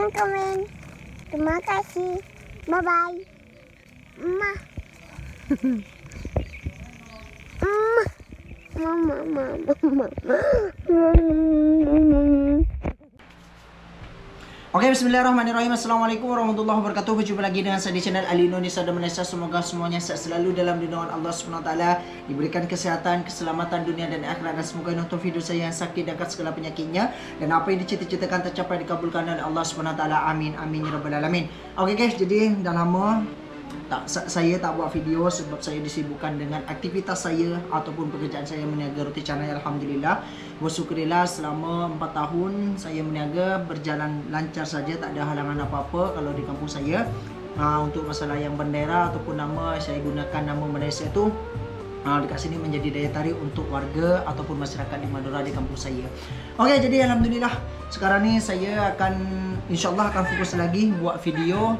Jangan komen. Terima kasih. Bye-bye. Mama. Mama. Oke, bismillahirrahmanirrahim. Assalamualaikum warahmatullahi wabarakatuh. Berjumpa lagi dengan saya di channel Ali Indonesia dan Malaysia. Semoga semuanya sehat selalu dalam lindungan Allah SWT, diberikan kesehatan, keselamatan dunia dan akhirat, dan semoga nonton video saya yang sakit dan segala penyakitnya, dan apa yang dicita-citakan tercapai dikabulkan oleh Allah SWT. Amin amin ya rabbal alamin. Oke guys, jadi dah lama saya tak buat video sebab saya disibukkan dengan aktivitas saya ataupun pekerjaan saya meniaga roti canai. Alhamdulillah, bersyukurillah selama 4 tahun saya meniaga berjalan lancar saja, tak ada halangan apa-apa kalau di kampung saya. Untuk masalah yang bendera ataupun nama, saya gunakan nama Malaysia tu dekat sini menjadi daya tarik untuk warga ataupun masyarakat di Madura di kampung saya. Oke, jadi alhamdulillah sekarang ni saya akan insyaallah akan fokus lagi buat video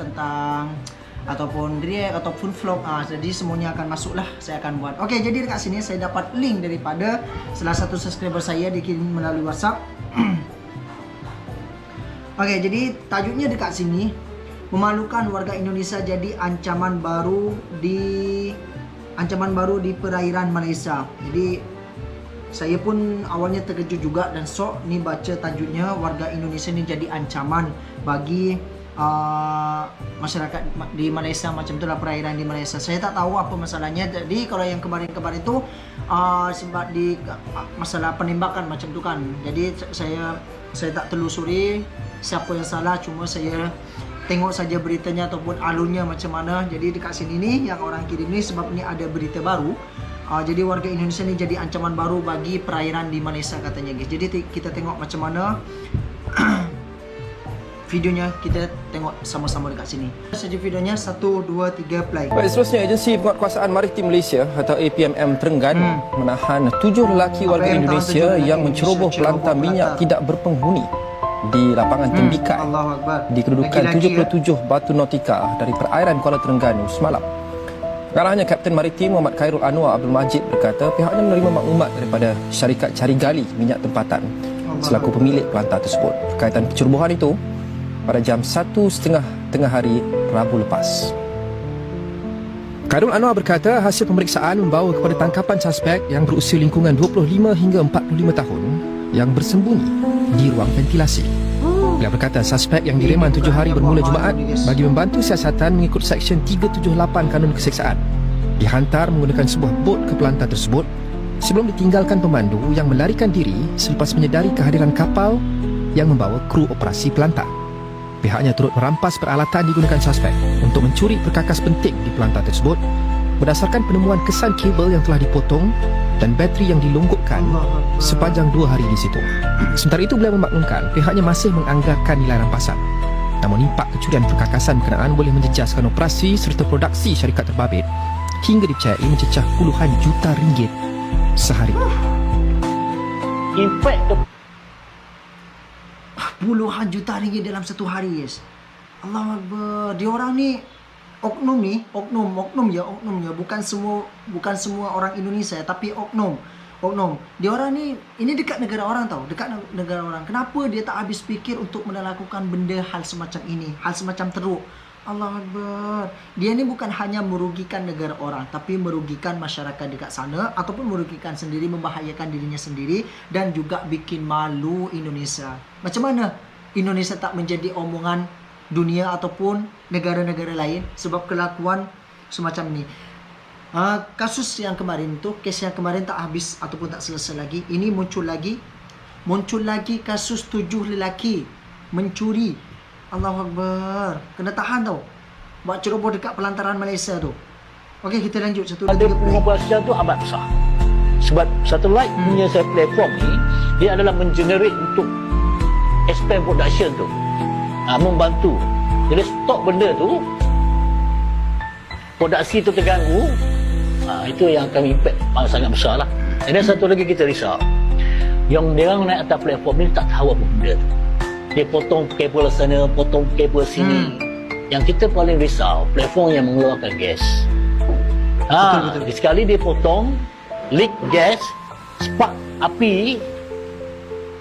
tentang ataupun react ataupun vlog. Jadi semuanya akan masuklah, saya akan buat. Oke, jadi dekat sini saya dapat link daripada salah satu subscriber saya, dikirim melalui WhatsApp. Oke, jadi tajuknya dekat sini, memalukan warga Indonesia jadi ancaman baru di perairan Malaysia. Jadi saya pun awalnya terkejut juga dan sok ni baca tajuknya, warga Indonesia ni jadi ancaman bagi masyarakat di Malaysia, macam itulah perairan di Malaysia. Saya tak tahu apa masalahnya. Jadi kalau yang kemarin-kemarin tu sebab di masalah penembakan macam tu kan. Jadi saya tak telusuri siapa yang salah, cuma saya tengok saja beritanya ataupun alurnya macam mana. Jadi dekat sini ni yang orang kirim ni sebab ni ada berita baru. Jadi warga Indonesia ni jadi ancaman baru bagi perairan di Malaysia katanya guys. Jadi kita tengok macam mana videonya, kita tengok sama-sama dekat sini. Saja videonya 1 2 3 play. Baik, seterusnya Agensi Penguatkuasaan Maritim Malaysia atau APMM Terengganu menahan 7 lelaki warga Indonesia yang menceroboh pelantar minyak tidak berpenghuni di lapangan Tembikai di kedudukan 77 Batu Nautika dari perairan Kuala Terengganu semalam. Kalahnya Kapten Maritim Muhammad Khairul Anwar Abdul Majid berkata pihaknya menerima maklumat daripada syarikat cari gali minyak tempatan selaku pemilik pelantar tersebut berkaitan pencerobohan itu pada jam 1:30 tengah hari Rabu lepas. Khairul Anwar berkata hasil pemeriksaan membawa kepada tangkapan suspek yang berusia lingkungan 25 hingga 45 tahun yang bersembunyi di ruang ventilasi. Beliau berkata suspek yang direman 7 hari bermula Jumaat bagi membantu siasatan mengikut Seksyen 378 Kanun Keseksaan dihantar menggunakan sebuah bot ke pelantar tersebut sebelum ditinggalkan pemandu yang melarikan diri selepas menyedari kehadiran kapal yang membawa kru operasi pelantar. Pihaknya turut merampas peralatan digunakan suspek untuk mencuri perkakas penting di pelantar tersebut berdasarkan penemuan kesan kabel yang telah dipotong dan bateri yang dilonggokkan sepanjang 2 hari di situ. Sementara itu beliau memaklumkan pihaknya masih menganggarkan nilai rampasan. Namun impak kecurian perkakasan berkenaan boleh menjejaskan operasi serta produksi syarikat terbabit hingga dipercayai mencecah puluhan juta ringgit sehari. Impak tu puluhan juta ringgit dalam satu hari, yes. Allahu Akbar. Dia orang ni oknum ya, bukan semua orang Indonesia tapi oknum. Dia orang ni, ini dekat negara orang tau, dekat negara orang. Kenapa dia tak habis fikir untuk melakukan benda hal semacam ini, hal semacam teruk? Allahu Akbar. Dia ni bukan hanya merugikan negara orang tapi merugikan masyarakat dekat sana ataupun merugikan sendiri, membahayakan dirinya sendiri dan juga bikin malu Indonesia. Macam mana Indonesia tak menjadi omongan dunia ataupun negara-negara lain sebab kelakuan semacam ni. Kasus yang kemarin tu, kes yang kemarin tak habis ataupun tak selesai lagi. Ini muncul lagi kasus 7 lelaki mencuri. Allahu Akbar. Kena tahan tau, buat ceroboh dekat pelantaran Malaysia tu. Okey, kita lanjut. 1 2 3 play. Pengoperasian tu amat besar. Sebab satellite punya platform ni, dia adalah mengenerate untuk expand production tu. Membantu. Jadi stok benda tu, produksi tu terganggu, itu yang akan impact sangat besar lah. Dan satu lagi kita risau, yang dia orang naik atas platform ni tak tahu apa benda tu. Dia potong kabel sana, potong kabel sini. Yang kita paling risau, platform yang mengeluarkan gas. Betul. Sekali dia potong, leak gas, spark api,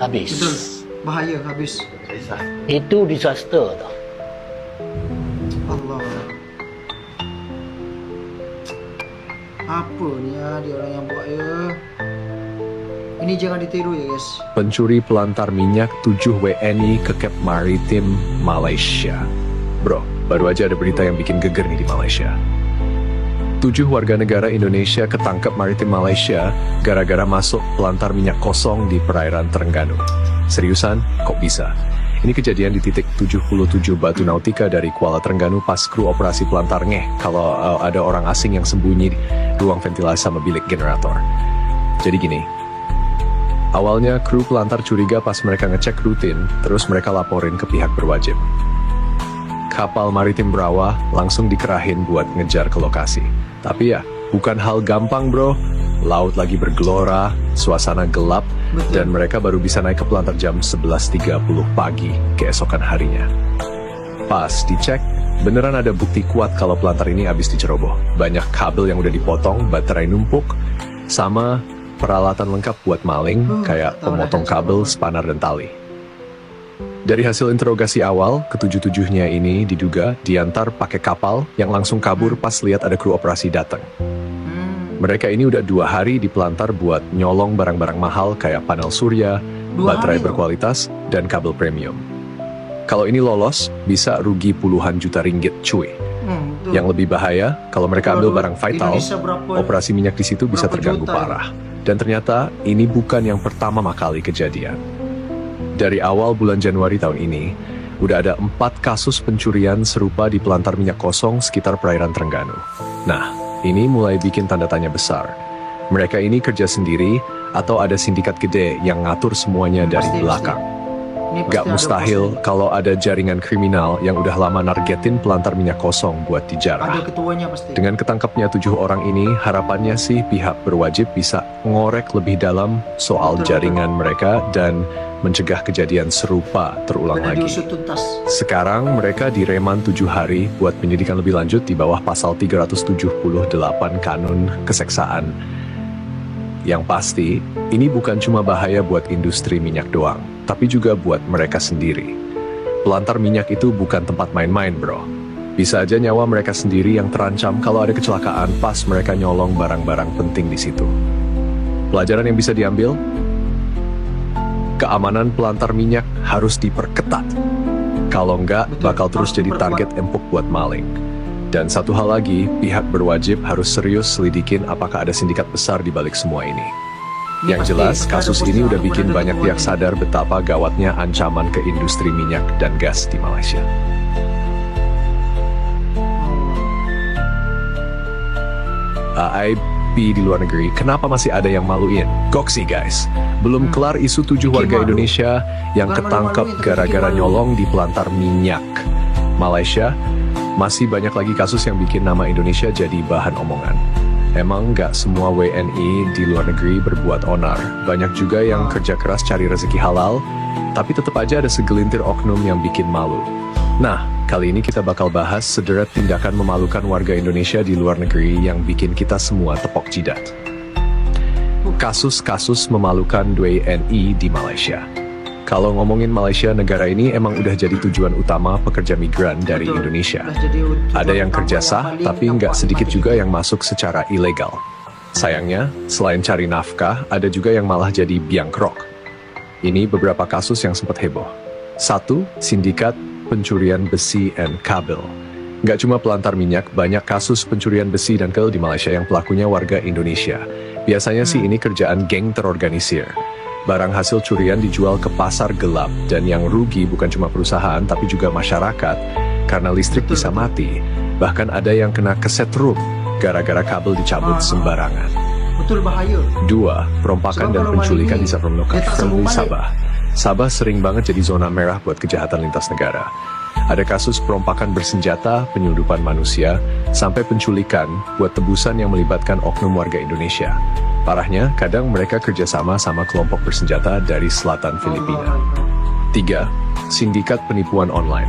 habis. Betul. Bahaya habis. Itu disaster tau. Allah. Apa ni ya dia orang yang buat ya? Ini jangan ditiru ya guys. Pencuri pelantar minyak 7 WNI ke Kep Maritim Malaysia. Bro, baru aja ada berita yang bikin geger nih di Malaysia. 7 warga negara Indonesia ketangkep maritim Malaysia gara-gara masuk pelantar minyak kosong di perairan Terengganu. Seriusan? Kok bisa? Ini kejadian di titik 77 Batu Nautika dari Kuala Terengganu pas kru operasi pelantar ngeh kalau ada orang asing yang sembunyi di ruang ventilasi sama bilik generator. Jadi gini, awalnya kru pelantar curiga pas mereka ngecek rutin, terus mereka laporin ke pihak berwajib. Kapal maritim Brawa langsung dikerahin buat ngejar ke lokasi. Tapi ya, bukan hal gampang bro. Laut lagi bergelora, suasana gelap, dan mereka baru bisa naik ke pelantar jam 11.30 pagi keesokan harinya. Pas dicek, beneran ada bukti kuat kalau pelantar ini habis diceroboh. Banyak kabel yang udah dipotong, baterai numpuk, sama peralatan lengkap buat maling, kayak pemotong kabel, spanar, dan tali. Dari hasil interogasi awal, ketujuh-tujuhnya ini diduga diantar pakai kapal yang langsung kabur pas lihat ada kru operasi datang. Mereka ini udah 2 hari di pelantar buat nyolong barang-barang mahal kayak panel surya, baterai berkualitas, dan kabel premium. Kalau ini lolos, bisa rugi puluhan juta ringgit cuy. Yang lebih bahaya, kalau mereka ambil barang vital, operasi minyak di situ bisa terganggu parah. Dan ternyata ini bukan yang pertama kali kejadian. Dari awal bulan Januari tahun ini, udah ada 4 kasus pencurian serupa di pelantar minyak kosong sekitar perairan Terengganu. Nah, ini mulai bikin tanda tanya besar. Mereka ini kerja sendiri atau ada sindikat gede yang ngatur semuanya dari belakang. Gak mustahil kalau ada jaringan kriminal yang udah lama nargetin pelantar minyak kosong buat dijarah. Ada ketuanya pasti. Dengan ketangkapnya 7 orang ini, harapannya sih pihak berwajib bisa ngorek lebih dalam soal jaringan mereka dan mencegah kejadian serupa terulang lagi. Sekarang mereka direman 7 hari buat penyidikan lebih lanjut di bawah pasal 378 Kanun Keseksaan. Yang pasti, ini bukan cuma bahaya buat industri minyak doang, tapi juga buat mereka sendiri. Pelantar minyak itu bukan tempat main-main, bro. Bisa aja nyawa mereka sendiri yang terancam kalau ada kecelakaan pas mereka nyolong barang-barang penting di situ. Pelajaran yang bisa diambil? Keamanan pelantar minyak harus diperketat. Kalau enggak, bakal terus jadi target empuk buat maling. Dan satu hal lagi, pihak berwajib harus serius selidikin apakah ada sindikat besar di balik semua ini. Yang jelas, kasus ini udah bikin banyak pihak sadar betapa gawatnya ancaman ke industri minyak dan gas di Malaysia. di luar negeri, kenapa masih ada yang maluin? Goksi guys, belum kelar isu 7 warga Indonesia yang ketangkep gara-gara nyolong di pelantar minyak Malaysia. Masih banyak lagi kasus yang bikin nama Indonesia jadi bahan omongan. Emang nggak semua WNI di luar negeri berbuat onar. Banyak juga yang kerja keras cari rezeki halal, tapi tetap aja ada segelintir oknum yang bikin malu. Nah, kali ini kita bakal bahas sederet tindakan memalukan warga Indonesia di luar negeri yang bikin kita semua tepok jidat. Kasus-kasus memalukan WNI di Malaysia. Kalau ngomongin Malaysia, negara ini emang udah jadi tujuan utama pekerja migran dari Indonesia. Ada yang kerja sah, tapi nggak sedikit juga yang masuk secara ilegal. Sayangnya, selain cari nafkah, ada juga yang malah jadi biangkrok. Ini beberapa kasus yang sempat heboh. 1. Sindikat pencurian besi dan kabel. Nggak cuma pelantar minyak, banyak kasus pencurian besi dan kabel di Malaysia yang pelakunya warga Indonesia. Biasanya sih ini kerjaan geng terorganisir. Barang hasil curian dijual ke pasar gelap, dan yang rugi bukan cuma perusahaan tapi juga masyarakat karena listrik bisa mati. Bahkan ada yang kena kesetrum gara-gara kabel dicabut sembarangan. Betul bahaya. 2. Perompakan dan penculikan di Sabah. Sabah sering banget jadi zona merah buat kejahatan lintas negara. Ada kasus perompakan bersenjata, penyelundupan manusia, sampai penculikan buat tebusan yang melibatkan oknum warga Indonesia. Parahnya, kadang mereka kerjasama sama kelompok bersenjata dari selatan Filipina. 3. Sindikat penipuan online.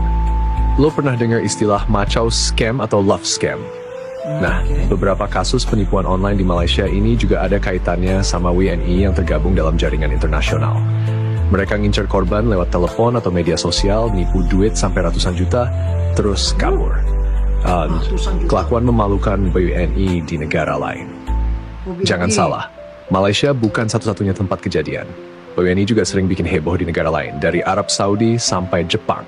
Lo pernah dengar istilah Macau Scam atau Love Scam? Nah, beberapa kasus penipuan online di Malaysia ini juga ada kaitannya sama WNI yang tergabung dalam jaringan internasional. Mereka ngincer korban lewat telepon atau media sosial, nipu duit sampai ratusan juta, terus kabur. Kelakuan memalukan WNI di negara lain. Jangan salah, Malaysia bukan satu-satunya tempat kejadian. WNI juga sering bikin heboh di negara lain, dari Arab Saudi sampai Jepang.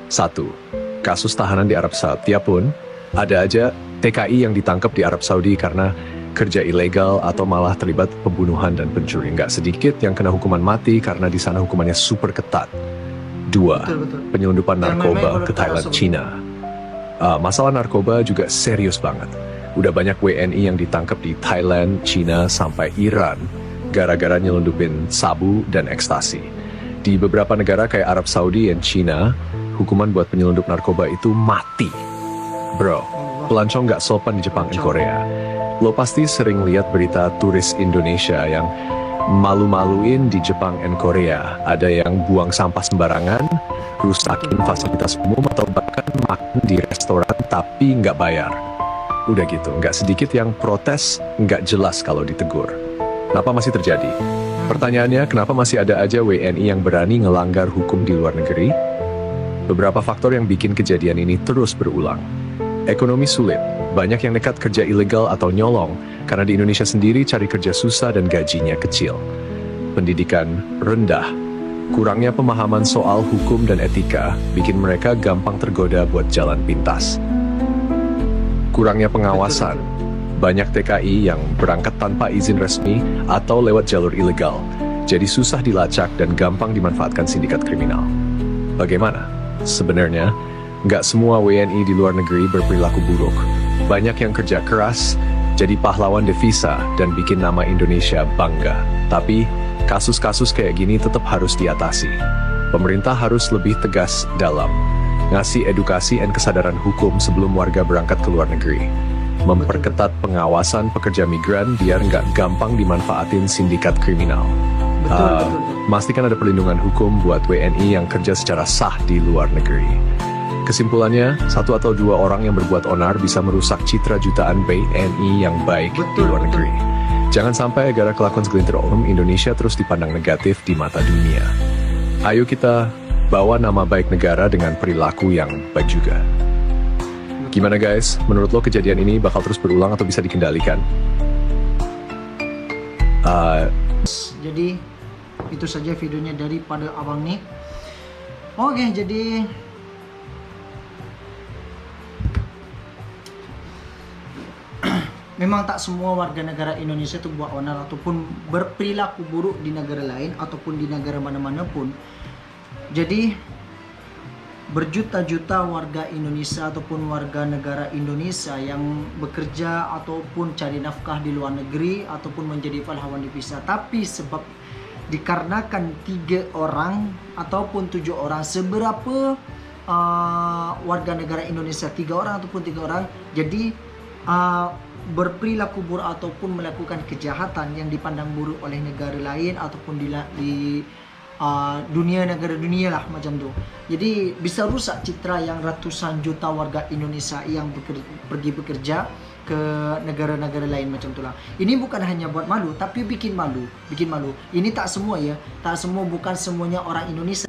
1. Kasus tahanan di Arab Saudi pun, ada aja TKI yang ditangkap di Arab Saudi karena kerja ilegal atau malah terlibat pembunuhan dan pencuri. Nggak sedikit yang kena hukuman mati karena di sana hukumannya super ketat. 2. Penyelundupan narkoba ke Thailand, Cina. Masalah narkoba juga serius banget. Udah banyak WNI yang ditangkap di Thailand, Cina, sampai Iran gara-gara nyelundupin sabu dan ekstasi. Di beberapa negara kayak Arab Saudi dan Cina, hukuman buat penyelundup narkoba itu mati. Bro, pelancong nggak sopan di Jepang dan Korea. Lo pasti sering lihat berita turis Indonesia yang malu-maluin di Jepang dan Korea. Ada yang buang sampah sembarangan, rusakin fasilitas umum, atau bahkan makan di restoran tapi nggak bayar. Udah gitu, nggak sedikit yang protes nggak jelas kalau ditegur. Kenapa masih terjadi? Pertanyaannya, kenapa masih ada aja WNI yang berani ngelanggar hukum di luar negeri? Beberapa faktor yang bikin kejadian ini terus berulang. Ekonomi sulit, banyak yang nekat kerja ilegal atau nyolong, karena di Indonesia sendiri cari kerja susah dan gajinya kecil. Pendidikan rendah, kurangnya pemahaman soal hukum dan etika, bikin mereka gampang tergoda buat jalan pintas. Kurangnya pengawasan, banyak TKI yang berangkat tanpa izin resmi atau lewat jalur ilegal, jadi susah dilacak dan gampang dimanfaatkan sindikat kriminal. Bagaimana? Sebenarnya, nggak semua WNI di luar negeri berperilaku buruk. Banyak yang kerja keras, jadi pahlawan devisa, dan bikin nama Indonesia bangga. Tapi, kasus-kasus kayak gini tetap harus diatasi. Pemerintah harus lebih tegas dalam ngasih edukasi dan kesadaran hukum sebelum warga berangkat ke luar negeri. Memperketat pengawasan pekerja migran biar nggak gampang dimanfaatin sindikat kriminal. Pastikan ada perlindungan hukum buat WNI yang kerja secara sah di luar negeri. Kesimpulannya, 1 atau 2 orang yang berbuat onar bisa merusak citra jutaan WNI yang baik di luar negeri. Jangan sampai gara kelakuan segelintir oknum Indonesia terus dipandang negatif di mata dunia. Ayo kita bawa nama baik negara dengan perilaku yang baik juga. Gimana guys, menurut lo kejadian ini bakal terus berulang atau bisa dikendalikan? Jadi itu saja videonya daripada abang nih. Oke, jadi memang tak semua warga negara Indonesia itu buat onar ataupun berperilaku buruk di negara lain ataupun di negara mana-mana pun. Jadi berjuta-juta warga Indonesia ataupun warga negara Indonesia yang bekerja ataupun cari nafkah di luar negeri ataupun menjadi pahlawan devisa, tapi sebab dikarenakan 3 orang ataupun 7 orang, seberapa warga negara Indonesia 3 orang ataupun 3 orang, jadi berperilaku buruk ataupun melakukan kejahatan yang dipandang buruk oleh negara lain ataupun di dunia, negara dunia lah macam tu. Jadi bisa rusak citra yang ratusan juta warga Indonesia yang pergi bekerja ke negara-negara lain macam tu lah. Ini bukan hanya buat malu tapi bikin malu. Ini tak semua ya, tak semua, bukan semuanya orang Indonesia